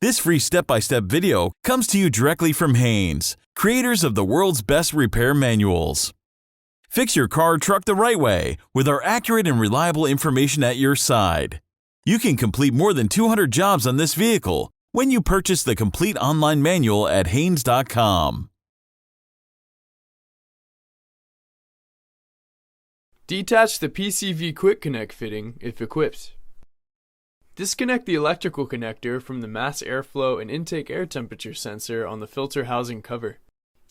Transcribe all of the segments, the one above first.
This free step-by-step video comes to you directly from Haynes, creators of the world's best repair manuals. Fix your car or truck the right way with our accurate and reliable information at your side. You can complete more than 200 jobs on this vehicle when you purchase the complete online manual at Haynes.com. Detach the PCV Quick Connect fitting if equipped. Disconnect the electrical connector from the mass airflow and intake air temperature sensor on the filter housing cover.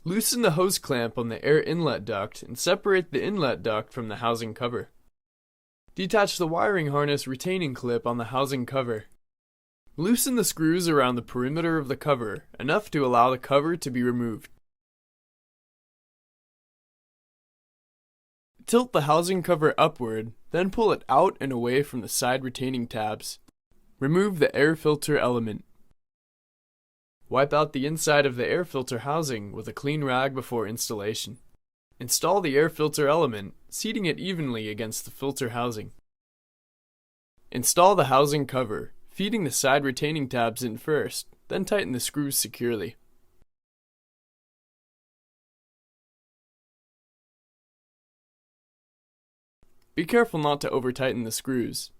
Loosen the hose clamp on the air inlet duct and separate the inlet duct from the housing cover. Detach the wiring harness retaining clip on the housing cover. Loosen the screws around the perimeter of the cover, enough to allow the cover to be removed. Tilt the housing cover upward, then pull it out and away from the side retaining tabs. Remove the air filter element. Wipe out the inside of the air filter housing with a clean rag before installation. Install the air filter element, seating it evenly against the filter housing. Install the housing cover, feeding the side retaining tabs in first, then tighten the screws securely. Be careful not to over-tighten the screws.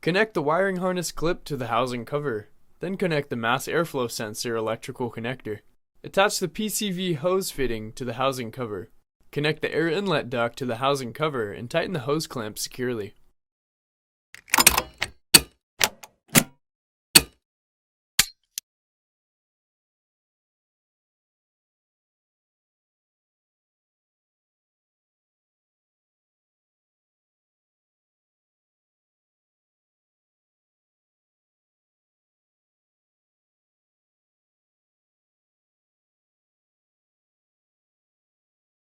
Connect the wiring harness clip to the housing cover, then connect the mass airflow sensor electrical connector. Attach the PCV hose fitting to the housing cover. Connect the air inlet duct to the housing cover and tighten the hose clamp securely.